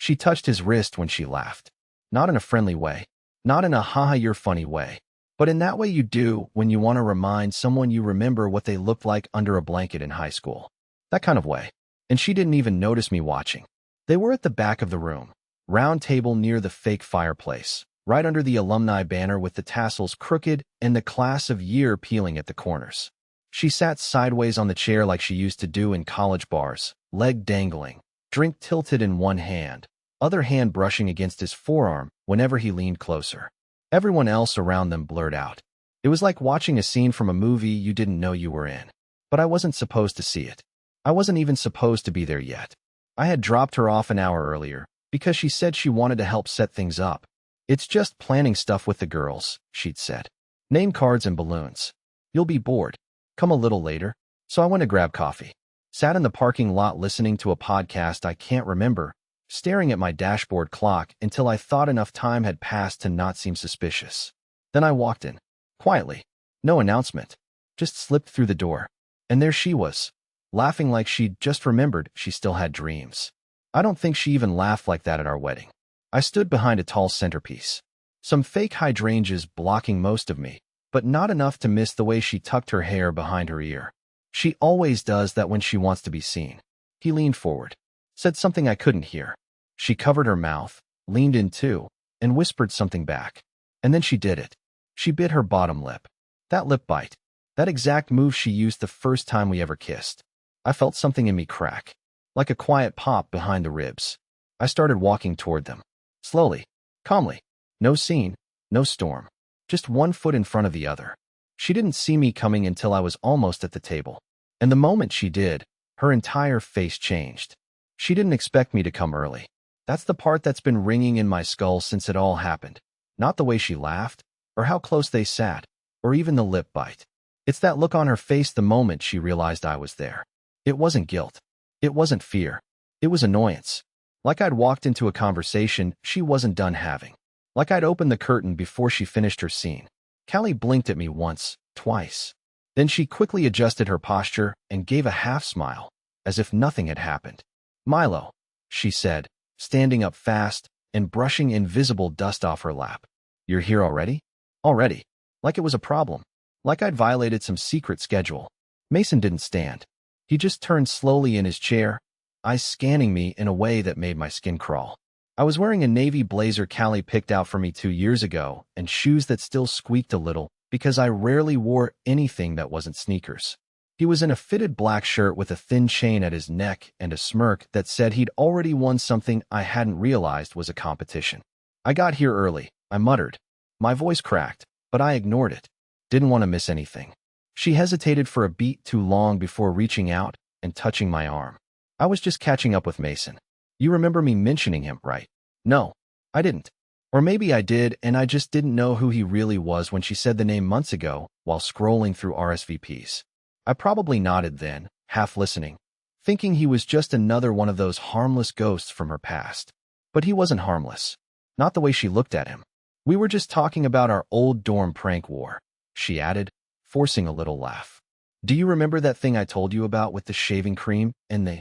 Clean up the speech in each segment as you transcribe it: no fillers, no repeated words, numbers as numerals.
She touched his wrist when she laughed. Not in a friendly way. Not in a haha you're funny way. But in that way you do when you want to remind someone you remember what they looked like under a blanket in high school. That kind of way. And she didn't even notice me watching. They were at the back of the room. Round table near the fake fireplace. Right under the alumni banner with the tassels crooked and the class of year peeling at the corners. She sat sideways on the chair like she used to do in college bars, leg dangling, drink tilted in one hand, other hand brushing against his forearm whenever he leaned closer. Everyone else around them blurred out. It was like watching a scene from a movie you didn't know you were in. But I wasn't supposed to see it. I wasn't even supposed to be there yet. I had dropped her off an hour earlier because she said she wanted to help set things up. It's just planning stuff with the girls, she'd said. Name cards and balloons. You'll be bored. Come a little later. So I went to grab coffee. Sat in the parking lot listening to a podcast I can't remember, staring at my dashboard clock until I thought enough time had passed to not seem suspicious. Then I walked in. Quietly. No announcement. Just slipped through the door. And there she was, laughing like she'd just remembered she still had dreams. I don't think she even laughed like that at our wedding. I stood behind a tall centerpiece. Some fake hydrangeas blocking most of me, but not enough to miss the way she tucked her hair behind her ear. She always does that when she wants to be seen. He leaned forward, said something I couldn't hear. She covered her mouth, leaned in too, and whispered something back. And then she did it. She bit her bottom lip. That lip bite. That exact move she used the first time we ever kissed. I felt something in me crack, like a quiet pop behind the ribs. I started walking toward them. Slowly, calmly. No scene, no storm. Just one foot in front of the other. She didn't see me coming until I was almost at the table. And the moment she did, her entire face changed. She didn't expect me to come early. That's the part that's been ringing in my skull since it all happened. Not the way she laughed, or how close they sat, or even the lip bite. It's that look on her face the moment she realized I was there. It wasn't guilt. It wasn't fear. It was annoyance. Like I'd walked into a conversation she wasn't done having. Like I'd opened the curtain before she finished her scene. Callie blinked at me once, twice. Then she quickly adjusted her posture and gave a half smile, as if nothing had happened. Milo, she said, standing up fast and brushing invisible dust off her lap. You're here already? Already. Like it was a problem. Like I'd violated some secret schedule. Mason didn't stand. He just turned slowly in his chair, eyes scanning me in a way that made my skin crawl. I was wearing a navy blazer Callie picked out for me 2 years ago and shoes that still squeaked a little because I rarely wore anything that wasn't sneakers. He was in a fitted black shirt with a thin chain at his neck and a smirk that said he'd already won something I hadn't realized was a competition. I got here early, I muttered. My voice cracked, but I ignored it. Didn't want to miss anything. She hesitated for a beat too long before reaching out and touching my arm. I was just catching up with Mason. You remember me mentioning him, right? No, I didn't. Or maybe I did, and I just didn't know who he really was when she said the name months ago while scrolling through RSVPs. I probably nodded then, half listening, thinking he was just another one of those harmless ghosts from her past. But he wasn't harmless. Not the way she looked at him. We were just talking about our old dorm prank war, she added, forcing a little laugh. Do you remember that thing I told you about with the shaving cream and the...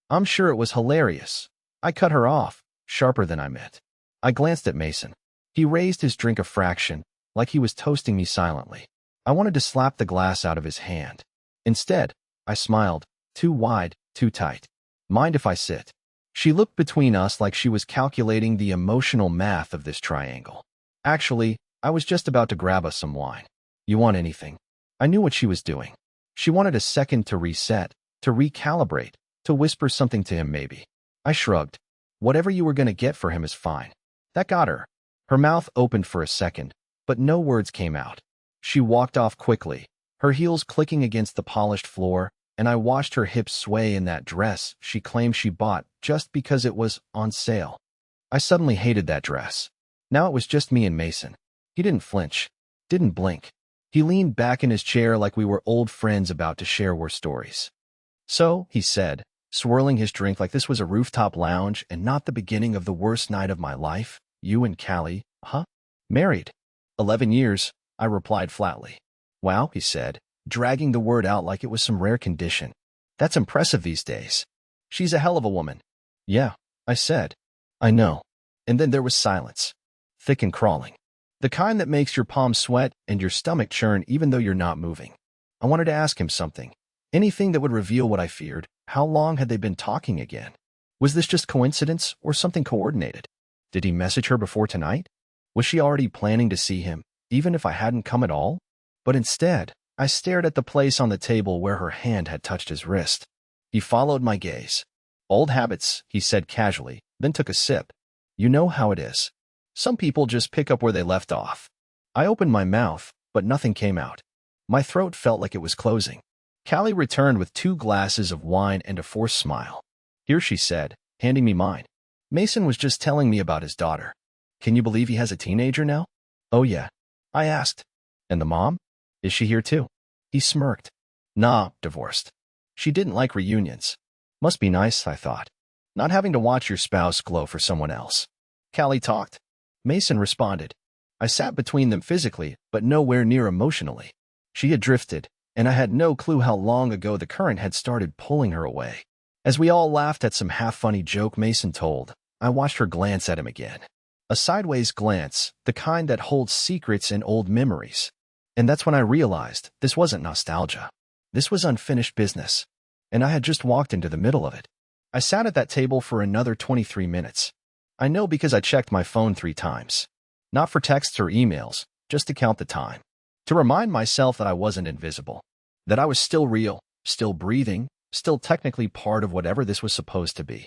I'm sure it was hilarious. I cut her off, sharper than I meant. I glanced at Mason. He raised his drink a fraction, like he was toasting me silently. I wanted to slap the glass out of his hand. Instead, I smiled, too wide, too tight. Mind if I sit? She looked between us like she was calculating the emotional math of this triangle. Actually, I was just about to grab us some wine. You want anything? I knew what she was doing. She wanted a second to reset, to recalibrate, to whisper something to him maybe. I shrugged. Whatever you were going to get for him is fine. That got her. Her mouth opened for a second, but no words came out. She walked off quickly, her heels clicking against the polished floor, and I watched her hips sway in that dress she claimed she bought just because it was on sale. I suddenly hated that dress. Now it was just me and Mason. He didn't flinch, didn't blink. He leaned back in his chair like we were old friends about to share war stories. So, he said, swirling his drink like this was a rooftop lounge and not the beginning of the worst night of my life, you and Callie, huh? Married. 11 years, I replied flatly. Wow, he said, dragging the word out like it was some rare condition. That's impressive these days. She's a hell of a woman. Yeah, I said. I know. And then there was silence. Thick and crawling. The kind that makes your palms sweat and your stomach churn even though you're not moving. I wanted to ask him something. Anything that would reveal what I feared. How long had they been talking again? Was this just coincidence or something coordinated? Did he message her before tonight? Was she already planning to see him, even if I hadn't come at all? But instead, I stared at the place on the table where her hand had touched his wrist. He followed my gaze. Old habits, he said casually, then took a sip. You know how it is. Some people just pick up where they left off. I opened my mouth, but nothing came out. My throat felt like it was closing. Callie returned with 2 glasses of wine and a forced smile. Here, she said, handing me mine. Mason was just telling me about his daughter. Can you believe he has a teenager now? Oh yeah. I asked. And the mom? Is she here too? He smirked. Nah, divorced. She didn't like reunions. Must be nice, I thought. Not having to watch your spouse glow for someone else. Callie talked. Mason responded. I sat between them physically, but nowhere near emotionally. She had drifted, and I had no clue how long ago the current had started pulling her away. As we all laughed at some half-funny joke Mason told, I watched her glance at him again. A sideways glance, the kind that holds secrets and old memories. And that's when I realized this wasn't nostalgia. This was unfinished business. And I had just walked into the middle of it. I sat at that table for another 23 minutes. I know because I checked my phone 3 times. Not for texts or emails, just to count the time. To remind myself that I wasn't invisible. That I was still real, still breathing, still technically part of whatever this was supposed to be.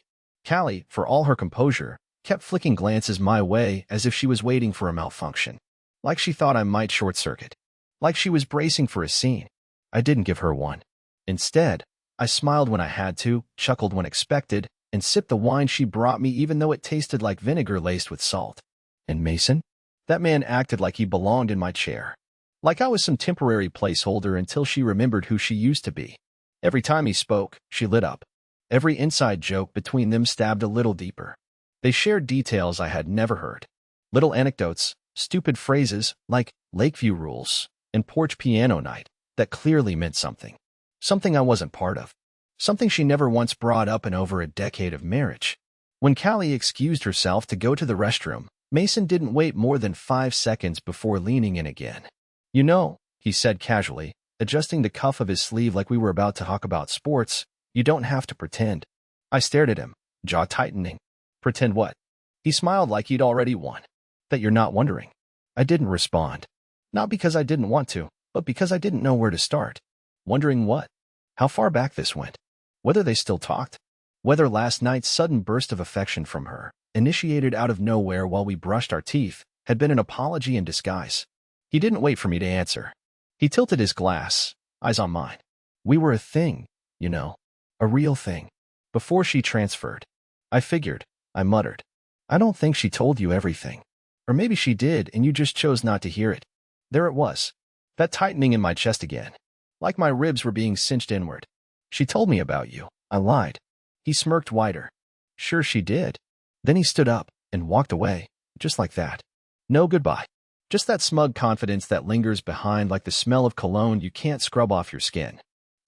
Callie, for all her composure, kept flicking glances my way as if she was waiting for a malfunction. Like she thought I might short-circuit. Like she was bracing for a scene. I didn't give her one. Instead, I smiled when I had to, chuckled when expected, and sipped the wine she brought me even though it tasted like vinegar laced with salt. And Mason? That man acted like he belonged in my chair. Like I was some temporary placeholder until she remembered who she used to be. Every time he spoke, she lit up. Every inside joke between them stabbed a little deeper. They shared details I had never heard. Little anecdotes, stupid phrases like Lakeview rules and porch piano night that clearly meant something. Something I wasn't part of. Something she never once brought up in over a decade of marriage. When Callie excused herself to go to the restroom, Mason didn't wait more than 5 seconds before leaning in again. You know, he said casually, adjusting the cuff of his sleeve like we were about to talk about sports, you don't have to pretend. I stared at him, jaw tightening. Pretend what? He smiled like he'd already won. That you're not wondering. I didn't respond. Not because I didn't want to, but because I didn't know where to start. Wondering what? How far back this went? Whether they still talked? Whether last night's sudden burst of affection from her, initiated out of nowhere while we brushed our teeth, had been an apology in disguise. He didn't wait for me to answer. He tilted his glass, eyes on mine. We were a thing, you know. A real thing. Before she transferred. I figured, I muttered. I don't think she told you everything. Or maybe she did and you just chose not to hear it. There it was. That tightening in my chest again. Like my ribs were being cinched inward. She told me about you. I lied. He smirked wider. Sure she did. Then he stood up and walked away, just like that. No goodbye. Just that smug confidence that lingers behind like the smell of cologne you can't scrub off your skin.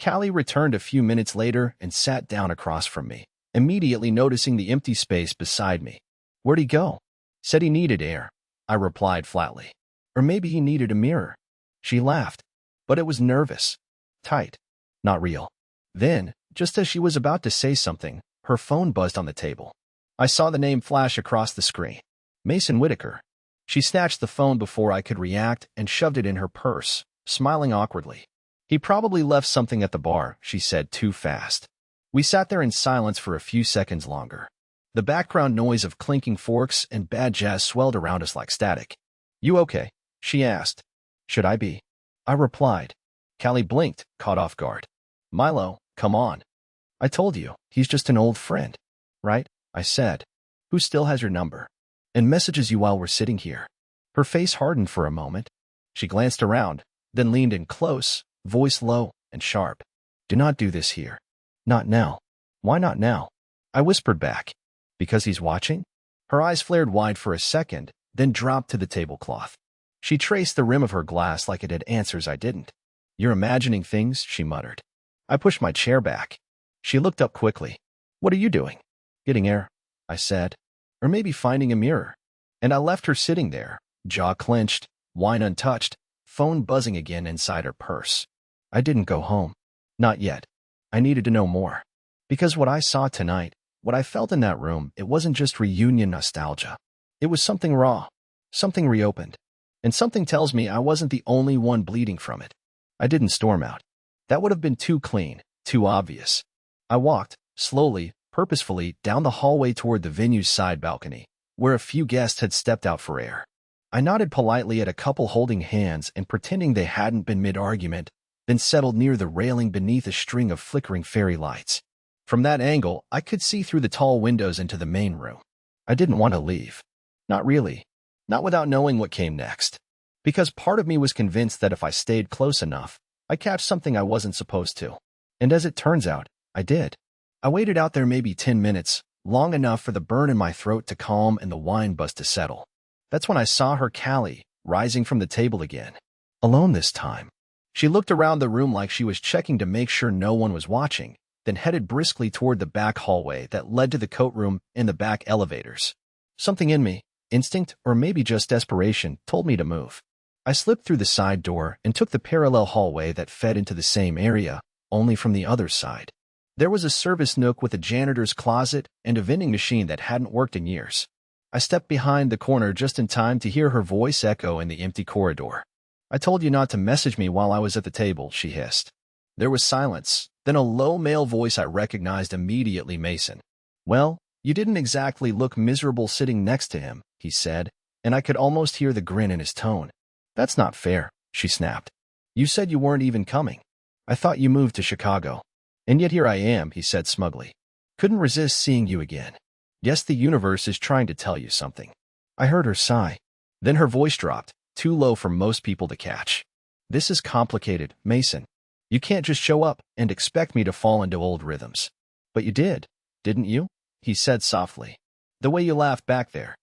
Callie returned a few minutes later and sat down across from me, immediately noticing the empty space beside me. Where'd he go? Said he needed air. I replied flatly. Or maybe he needed a mirror. She laughed. But it was nervous. Tight. Not real. Then, just as she was about to say something, her phone buzzed on the table. I saw the name flash across the screen. Mason Whitaker. She snatched the phone before I could react and shoved it in her purse, smiling awkwardly. He probably left something at the bar, she said too fast. We sat there in silence for a few seconds longer. The background noise of clinking forks and bad jazz swelled around us like static. You okay? She asked. Should I be? I replied. Callie blinked, caught off guard. Milo, come on. I told you, he's just an old friend. Right? I said. Who still has your number? And messages you while we're sitting here. Her face hardened for a moment. She glanced around, then leaned in close, voice low and sharp. Do not do this here. Not now. Why not now? I whispered back. Because he's watching? Her eyes flared wide for a second, then dropped to the tablecloth. She traced the rim of her glass like it had answers I didn't. You're imagining things, she muttered. I pushed my chair back. She looked up quickly. What are you doing? Getting air, I said. or maybe finding a mirror. And I left her sitting there, jaw clenched, wine untouched, phone buzzing again inside her purse. I didn't go home. Not yet. I needed to know more. Because what I saw tonight, what I felt in that room, it wasn't just reunion nostalgia. It was something raw, something reopened. And something tells me I wasn't the only one bleeding from it. I didn't storm out. That would have been too clean, too obvious. I walked, slowly, purposefully, down the hallway toward the venue's side balcony, where a few guests had stepped out for air. I nodded politely at a couple holding hands and pretending they hadn't been mid-argument, then settled near the railing beneath a string of flickering fairy lights. From that angle, I could see through the tall windows into the main room. I didn't want to leave. Not really. Not without knowing what came next. Because part of me was convinced that if I stayed close enough, I'd catch something I wasn't supposed to. And as it turns out, I did. I waited out there maybe 10 minutes, long enough for the burn in my throat to calm and the wine buzz to settle. That's when I saw her, Callie, rising from the table again. Alone this time. She looked around the room like she was checking to make sure no one was watching, then headed briskly toward the back hallway that led to the coat room and the back elevators. Something in me, instinct or maybe just desperation, told me to move. I slipped through the side door and took the parallel hallway that fed into the same area, only from the other side. There was a service nook with a janitor's closet and a vending machine that hadn't worked in years. I stepped behind the corner just in time to hear her voice echo in the empty corridor. "I told you not to message me while I was at the table," she hissed. There was silence, then a low male voice I recognized immediately, Mason. "Well, you didn't exactly look miserable sitting next to him," he said, and I could almost hear the grin in his tone. "That's not fair," she snapped. "You said you weren't even coming. I thought you moved to Chicago. And yet here I am," he said smugly. "Couldn't resist seeing you again. Guess the universe is trying to tell you something." I heard her sigh. Then her voice dropped, too low for most people to catch. "This is complicated, Mason. You can't just show up and expect me to fall into old rhythms." "But you did, didn't you?" he said softly. "The way you laughed back there.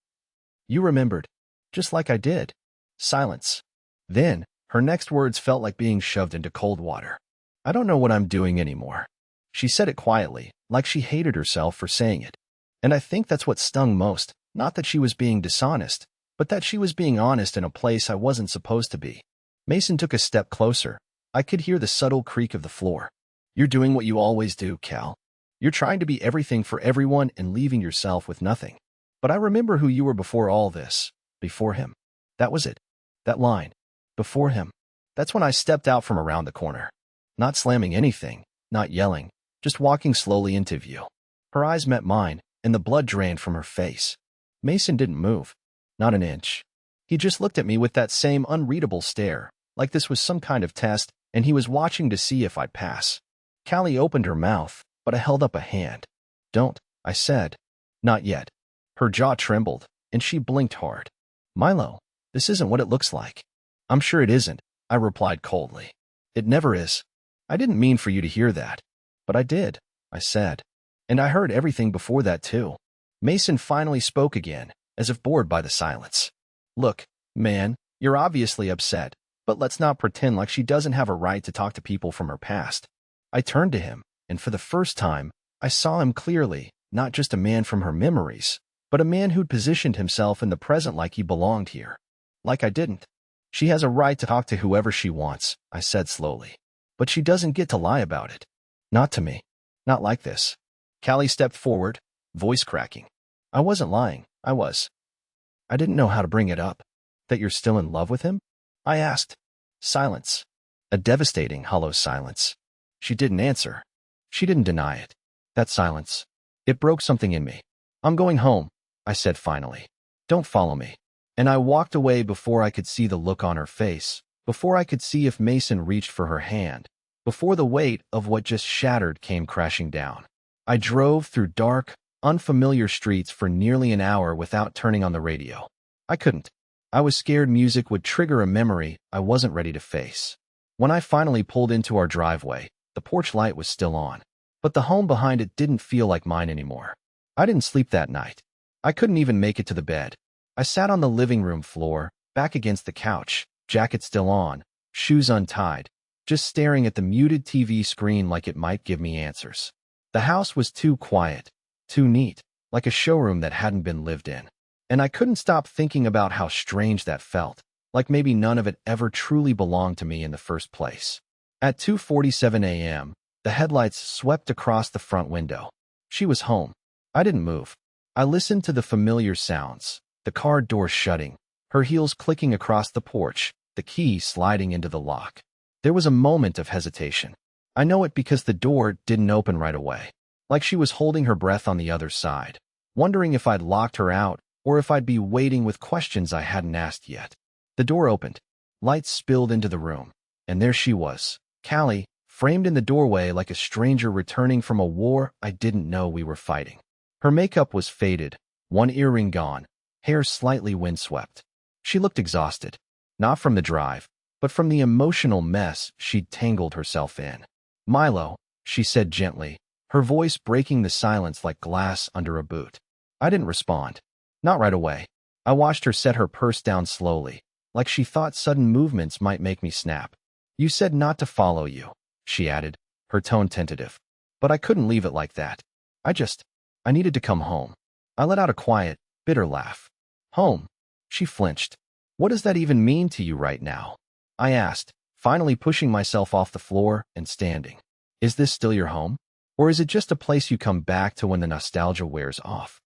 You remembered. Just like I did." Silence. Then, her next words felt like being shoved into cold water. "I don't know what I'm doing anymore." She said it quietly, like she hated herself for saying it. And I think that's what stung most, not that she was being dishonest, but that she was being honest in a place I wasn't supposed to be. Mason took a step closer. I could hear the subtle creak of the floor. "You're doing what you always do, Cal. You're trying to be everything for everyone and leaving yourself with nothing. But I remember who you were before all this, before him." That was it. That line. Before him. That's when I stepped out from around the corner. Not slamming anything, not yelling, just walking slowly into view. Her eyes met mine, and the blood drained from her face. Mason didn't move. Not an inch. He just looked at me with that same unreadable stare, like this was some kind of test, and he was watching to see if I'd pass. Callie opened her mouth, but I held up a hand. "Don't," I said. "Not yet." Her jaw trembled, and she blinked hard. "Milo, this isn't what it looks like." "I'm sure it isn't," I replied coldly. "It never is." "I didn't mean for you to hear that." "But I did," I said. "And I heard everything before that too." Mason finally spoke again, as if bored by the silence. "Look, man, you're obviously upset, but let's not pretend like she doesn't have a right to talk to people from her past." I turned to him, and for the first time, I saw him clearly, not just a man from her memories, but a man who'd positioned himself in the present like he belonged here. Like I didn't. "She has a right to talk to whoever she wants," I said slowly. "But she doesn't get to lie about it. Not to me. Not like this." Callie stepped forward, voice cracking. "I wasn't lying. I didn't know how to bring it up." "That you're still in love with him?" I asked. Silence. A devastating, hollow silence. She didn't answer. She didn't deny it. That silence. It broke something in me. "I'm going home," I said finally. "Don't follow me." And I walked away before I could see the look on her face, before I could see if Mason reached for her hand, before the weight of what just shattered came crashing down. I drove through dark, unfamiliar streets for nearly an hour without turning on the radio. I couldn't. I was scared music would trigger a memory I wasn't ready to face. When I finally pulled into our driveway, the porch light was still on, but the home behind it didn't feel like mine anymore. I didn't sleep that night. I couldn't even make it to the bed. I sat on the living room floor, back against the couch, jacket still on, shoes untied, just staring at the muted TV screen like it might give me answers. The house was too quiet, too neat, like a showroom that hadn't been lived in. And I couldn't stop thinking about how strange that felt, like maybe none of it ever truly belonged to me in the first place. At 2:47 a.m., the headlights swept across the front window. She was home. I didn't move. I listened to the familiar sounds, the car door shutting, her heels clicking across the porch, the key sliding into the lock. There was a moment of hesitation. I know it because the door didn't open right away, like she was holding her breath on the other side, wondering if I'd locked her out or if I'd be waiting with questions I hadn't asked yet. The door opened. Lights spilled into the room, and there she was, Callie, framed in the doorway like a stranger returning from a war I didn't know we were fighting. Her makeup was faded, one earring gone, hair slightly windswept. She looked exhausted, not from the drive, but from the emotional mess she'd tangled herself in. "Milo," she said gently, her voice breaking the silence like glass under a boot. I didn't respond. Not right away. I watched her set her purse down slowly, like she thought sudden movements might make me snap. "You said not to follow you," she added, her tone tentative. But I couldn't leave it like that. I needed to come home. I let out a quiet, bitter laugh. "Home?" She flinched. "What does that even mean to you right now?" I asked, finally pushing myself off the floor and standing. "Is this still your home? Or is it just a place you come back to when the nostalgia wears off?"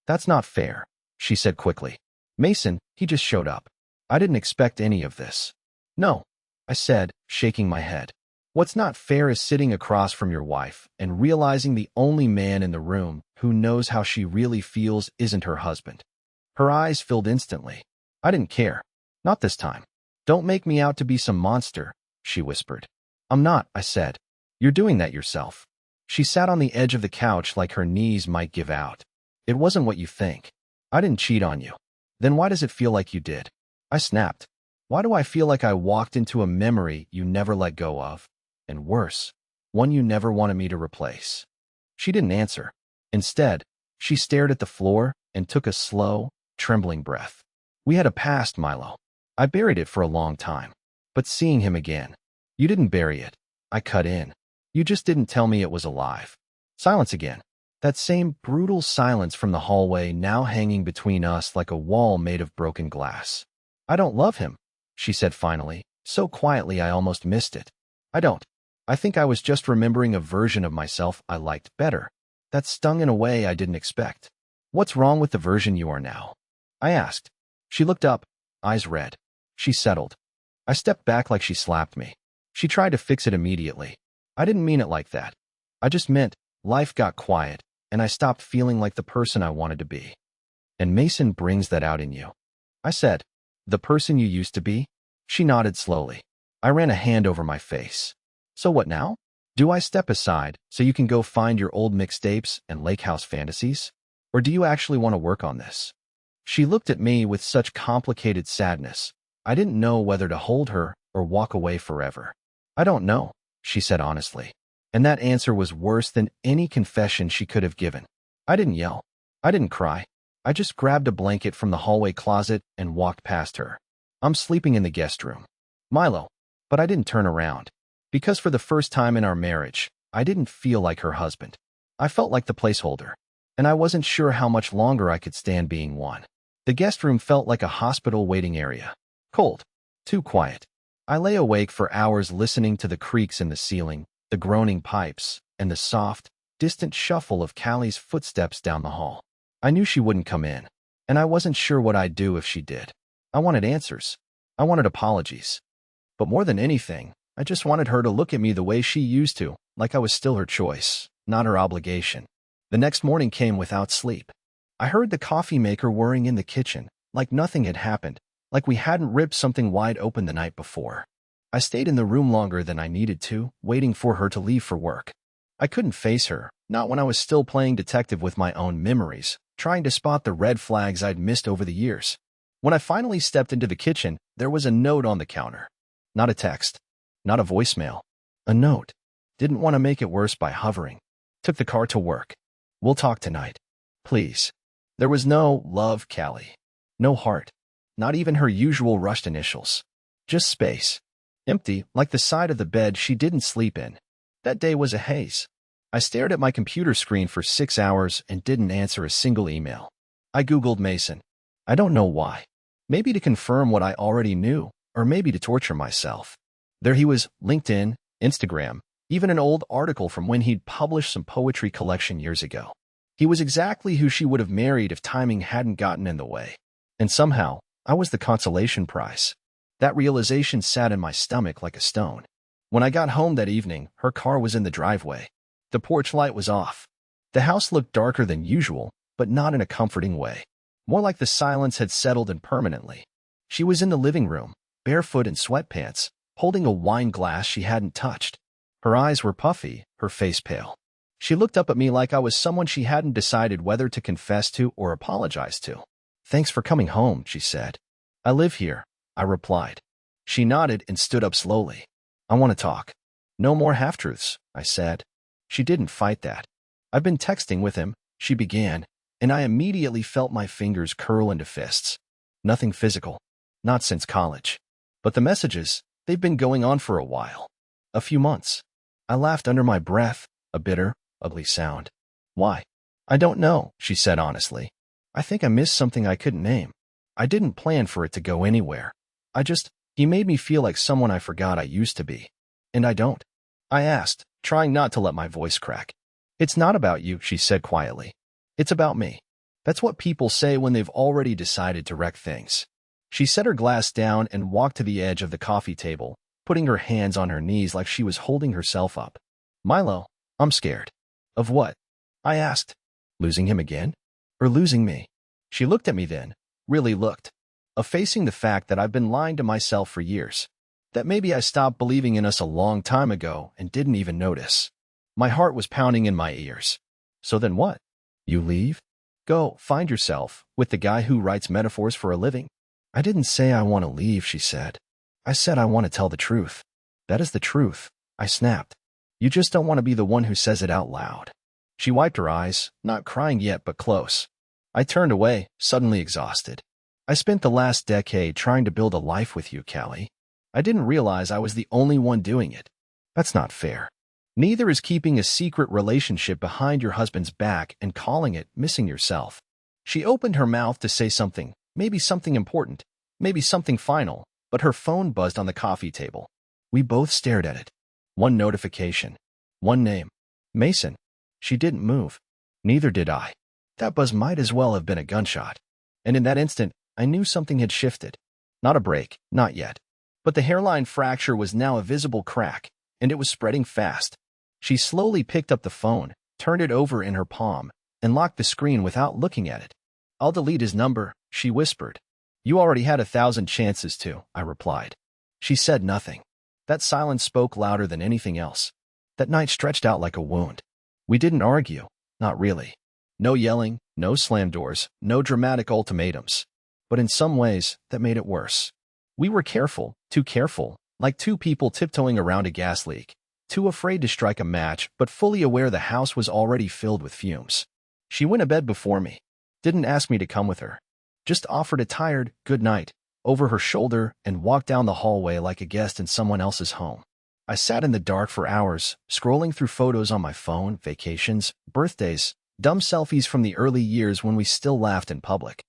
"That's not fair," she said quickly. "Mason, he just showed up. I didn't expect any of this." "No," I said, shaking my head. "What's not fair is sitting across from your wife and realizing the only man in the room who knows how she really feels isn't her husband." Her eyes filled instantly. I didn't care. Not this time. "Don't make me out to be some monster," she whispered. "I'm not," I said. "You're doing that yourself." She sat on the edge of the couch like her knees might give out. "It wasn't what you think. I didn't cheat on you." "Then why does it feel like you did?" I snapped. "Why do I feel like I walked into a memory you never let go of? And worse, one you never wanted me to replace?" She didn't answer. Instead, she stared at the floor and took a slow, trembling breath. "We had a past, Milo. I buried it for a long time. But seeing him again—" "You didn't bury it," I cut in. "You just didn't tell me it was alive." Silence again. That same brutal silence from the hallway now hanging between us like a wall made of broken glass. "I don't love him," she said finally, so quietly I almost missed it. "I don't. I think I was just remembering a version of myself I liked better. That stung in a way I didn't expect." "What's wrong with the version you are now?" I asked. She looked up, eyes red. She settled. I stepped back like she slapped me. She tried to fix it immediately. "I didn't mean it like that. I just meant life got quiet, and I stopped feeling like the person I wanted to be." "And Mason brings that out in you," I said. "The person you used to be?" She nodded slowly. I ran a hand over my face. "So what now? Do I step aside so you can go find your old mixtapes and lake house fantasies? Or do you actually want to work on this?" She looked at me with such complicated sadness. I didn't know whether to hold her or walk away forever. "I don't know," she said honestly. And that answer was worse than any confession she could have given. I didn't yell. I didn't cry. I just grabbed a blanket from the hallway closet and walked past her. "I'm sleeping in the guest room." "Milo." But I didn't turn around. Because for the first time in our marriage, I didn't feel like her husband. I felt like the placeholder. And I wasn't sure how much longer I could stand being one. The guest room felt like a hospital waiting area. Cold. Too quiet. I lay awake for hours listening to the creaks in the ceiling, the groaning pipes, and the soft, distant shuffle of Callie's footsteps down the hall. I knew she wouldn't come in, and I wasn't sure what I'd do if she did. I wanted answers. I wanted apologies. But more than anything, I just wanted her to look at me the way she used to, like I was still her choice, not her obligation. The next morning came without sleep. I heard the coffee maker whirring in the kitchen, like nothing had happened, like we hadn't ripped something wide open the night before. I stayed in the room longer than I needed to, waiting for her to leave for work. I couldn't face her, not when I was still playing detective with my own memories, trying to spot the red flags I'd missed over the years. When I finally stepped into the kitchen, there was a note on the counter. Not a text. Not a voicemail. A note. Didn't want to make it worse by hovering. Took the car to work. "We'll talk tonight. Please." There was no "Love, Callie." No heart. Not even her usual rushed initials. Just space. Empty, like the side of the bed she didn't sleep in. That day was a haze. I stared at my computer screen for 6 hours and didn't answer a single email. I Googled Mason. I don't know why. Maybe to confirm what I already knew, or maybe to torture myself. There he was, LinkedIn, Instagram, even an old article from when he'd published some poetry collection years ago. He was exactly who she would have married if timing hadn't gotten in the way. And somehow, I was the consolation prize. That realization sat in my stomach like a stone. When I got home that evening, her car was in the driveway. The porch light was off. The house looked darker than usual, but not in a comforting way. More like the silence had settled in permanently. She was in the living room, barefoot in sweatpants, holding a wine glass she hadn't touched. Her eyes were puffy, her face pale. She looked up at me like I was someone she hadn't decided whether to confess to or apologize to. "Thanks for coming home," she said. "I live here," I replied. She nodded and stood up slowly. "I want to talk." "No more half-truths," I said. She didn't fight that. "I've been texting with him," she began, and I immediately felt my fingers curl into fists. Nothing physical. Not since college. But the messages, they've been going on for a while. A few months. I laughed under my breath, a bitter, ugly sound. "Why?" "I don't know," she said honestly. "I think I missed something I couldn't name. I didn't plan for it to go anywhere. He made me feel like someone I forgot I used to be. And I don't." I asked, trying not to let my voice crack. "It's not about you," she said quietly. "It's about me." That's what people say when they've already decided to wreck things. She set her glass down and walked to the edge of the coffee table, putting her hands on her knees like she was holding herself up. "Milo, I'm scared." "Of what?" I asked. "Losing him again? Or losing me?" She looked at me then, really looked. Of facing the fact that I've been lying to myself for years. That maybe I stopped believing in us a long time ago and didn't even notice. My heart was pounding in my ears. "So then what? You leave? Go find yourself with the guy who writes metaphors for a living?" "I didn't say I want to leave," she said. "I said I want to tell the truth." "That is the truth," I snapped. "You just don't want to be the one who says it out loud." She wiped her eyes, not crying yet but close. I turned away, suddenly exhausted. "I spent the last decade trying to build a life with you, Callie. I didn't realize I was the only one doing it. That's not fair. Neither is keeping a secret relationship behind your husband's back and calling it missing yourself." She opened her mouth to say something, maybe something important, maybe something final, but her phone buzzed on the coffee table. We both stared at it. One notification. One name. Mason. She didn't move. Neither did I. That buzz might as well have been a gunshot. And in that instant, I knew something had shifted. Not a break, not yet. But the hairline fracture was now a visible crack, and it was spreading fast. She slowly picked up the phone, turned it over in her palm, and locked the screen without looking at it. "I'll delete his number," she whispered. "You already had 1,000 chances to," I replied. She said nothing. That silence spoke louder than anything else. That night stretched out like a wound. We didn't argue, not really. No yelling, no slam doors, no dramatic ultimatums. But in some ways, that made it worse. We were careful, too careful, like two people tiptoeing around a gas leak, too afraid to strike a match but fully aware the house was already filled with fumes. She went to bed before me, didn't ask me to come with her, just offered a tired good night over her shoulder and walked down the hallway like a guest in someone else's home. I sat in the dark for hours, scrolling through photos on my phone, vacations, birthdays, dumb selfies from the early years when we still laughed in public.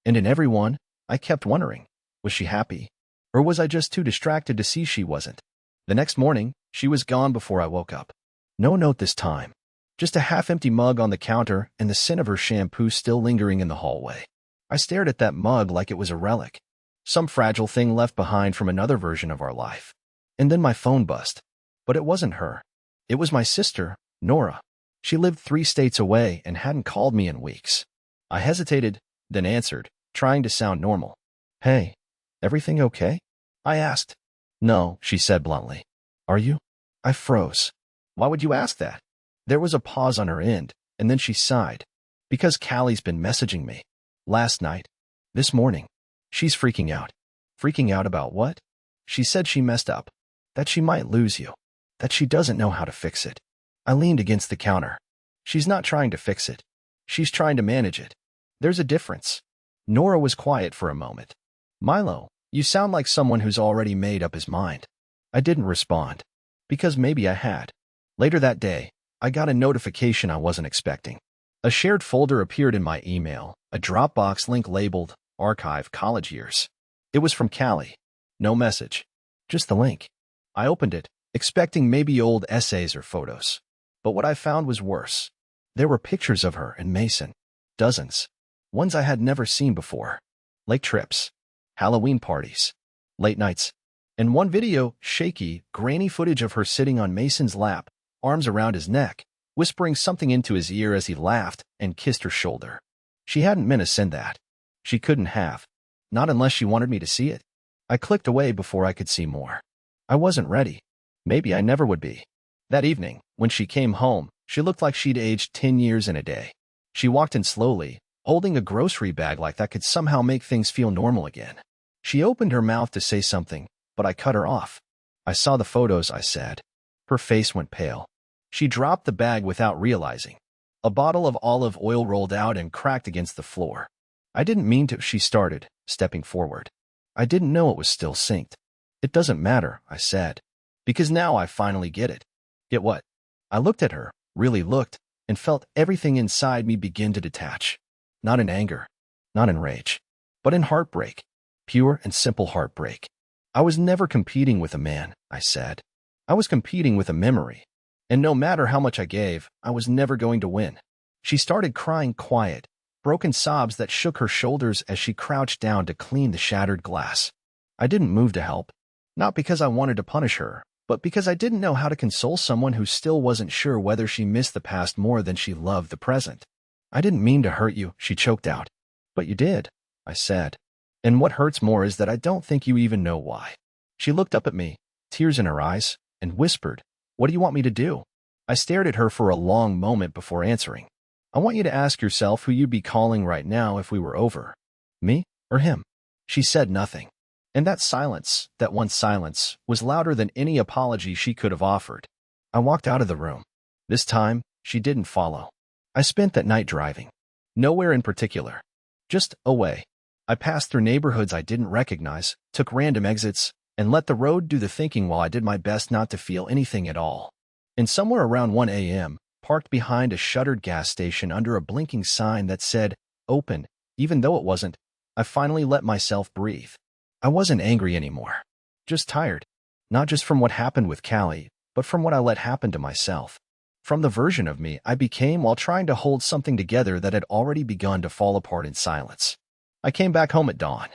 And in every one, I kept wondering, was she happy? Or was I just too distracted to see she wasn't? The next morning, she was gone before I woke up. No note this time. Just a half-empty mug on the counter and the scent of her shampoo still lingering in the hallway. I stared at that mug like it was a relic. Some fragile thing left behind from another version of our life. And then my phone buzzed. But it wasn't her. It was my sister, Nora. She lived 3 states away and hadn't called me in weeks. I hesitated, then answered, trying to sound normal. "Hey, everything okay?" I asked. "No," she said bluntly. "Are you?" I froze. Why would you ask that? There was a pause on her end, and then she sighed. "Because Callie's been messaging me. Last night. This morning. She's freaking out." "Freaking out about what?" "She said she messed up. That she might lose you. That she doesn't know how to fix it." I leaned against the counter. "She's not trying to fix it. She's trying to manage it. There's a difference." Nora was quiet for a moment. "Milo, you sound like someone who's already made up his mind." I didn't respond. Because maybe I had. Later that day, I got a notification I wasn't expecting. A shared folder appeared in my email, a Dropbox link labeled Archive College Years. It was from Callie. No message. Just the link. I opened it, expecting maybe old essays or photos. But what I found was worse. There were pictures of her and Mason. Dozens. Ones I had never seen before. Lake trips. Halloween parties. Late nights. And one video, shaky, grainy footage of her sitting on Mason's lap, arms around his neck, whispering something into his ear as he laughed and kissed her shoulder. She hadn't meant to send that. She couldn't have. Not unless she wanted me to see it. I clicked away before I could see more. I wasn't ready. Maybe I never would be. That evening, when she came home, she looked like she'd aged 10 years in a day. She walked in slowly, holding a grocery bag like that could somehow make things feel normal again. She opened her mouth to say something, but I cut her off. I saw the photos, I said. Her face went pale. She dropped the bag without realizing. A bottle of olive oil rolled out and cracked against the floor. I didn't mean to, she started, stepping forward. I didn't know it was still synced. It doesn't matter, I said. Because now I finally get it. Get what? I looked at her, really looked, and felt everything inside me begin to detach. Not in anger, not in rage, but in heartbreak. Pure and simple heartbreak. I was never competing with a man, I said. I was competing with a memory. And no matter how much I gave, I was never going to win. She started crying quiet, broken sobs that shook her shoulders as she crouched down to clean the shattered glass. I didn't move to help. Not because I wanted to punish her, but because I didn't know how to console someone who still wasn't sure whether she missed the past more than she loved the present. I didn't mean to hurt you, she choked out. But you did, I said. And what hurts more is that I don't think you even know why. She looked up at me, tears in her eyes, and whispered, "What do you want me to do?" I stared at her for a long moment before answering. "I want you to ask yourself who you'd be calling right now if we were over. Me or him?" She said nothing. And that silence, that one silence, was louder than any apology she could have offered. I walked out of the room. This time, she didn't follow. I spent that night driving. Nowhere in particular. Just away. I passed through neighborhoods I didn't recognize, took random exits, and let the road do the thinking while I did my best not to feel anything at all. And somewhere around 1 a.m., parked behind a shuttered gas station under a blinking sign that said, "Open," even though it wasn't, I finally let myself breathe. I wasn't angry anymore. Just tired. Not just from what happened with Callie, but from what I let happen to myself. From the version of me I became while trying to hold something together that had already begun to fall apart in silence. I came back home at dawn.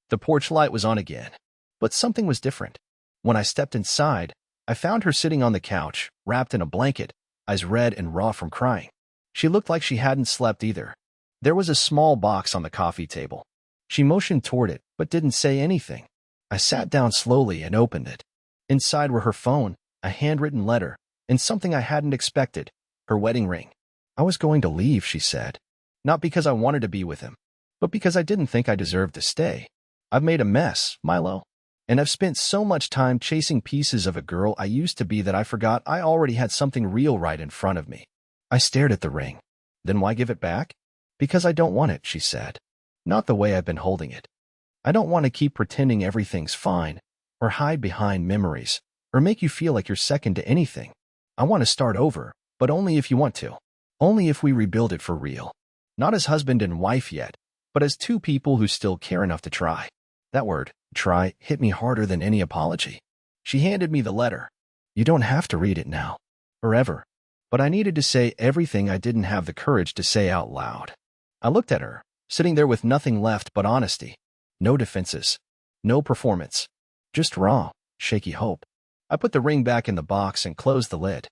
The porch light was on again. But something was different. When I stepped inside, I found her sitting on the couch, wrapped in a blanket, eyes red and raw from crying. She looked like she hadn't slept either. There was a small box on the coffee table. She motioned toward it, but didn't say anything. I sat down slowly and opened it. Inside were her phone, a handwritten letter, and something I hadn't expected, her wedding ring. I was going to leave, she said. Not because I wanted to be with him, but because I didn't think I deserved to stay. I've made a mess, Milo. And I've spent so much time chasing pieces of a girl I used to be that I forgot I already had something real right in front of me. I stared at the ring. Then why give it back? Because I don't want it, she said. Not the way I've been holding it. I don't want to keep pretending everything's fine, or hide behind memories, or make you feel like you're second to anything. I want to start over, but only if you want to. Only if we rebuild it for real. Not as husband and wife yet, but as two people who still care enough to try. That word, try, hit me harder than any apology. She handed me the letter. You don't have to read it now. Or ever. But I needed to say everything I didn't have the courage to say out loud. I looked at her, sitting there with nothing left but honesty. No defenses. No performance. Just raw, shaky hope. I put the ring back in the box and closed the lid.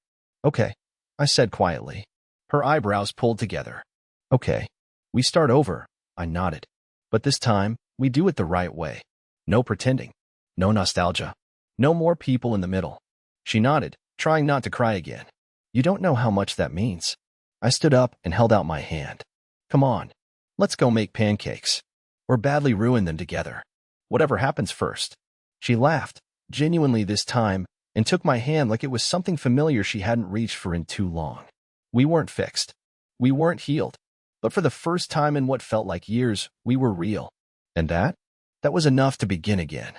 Okay, I said quietly. Her eyebrows pulled together. Okay. We start over, I nodded. But this time, we do it the right way. No pretending. No nostalgia. No more people in the middle. She nodded, trying not to cry again. You don't know how much that means. I stood up and held out my hand. Come on. Let's go make pancakes. Or badly ruin them together. Whatever happens first. She laughed, genuinely this time, and took my hand like it was something familiar she hadn't reached for in too long. We weren't fixed. We weren't healed. But for the first time in what felt like years, we were real. And that was enough to begin again.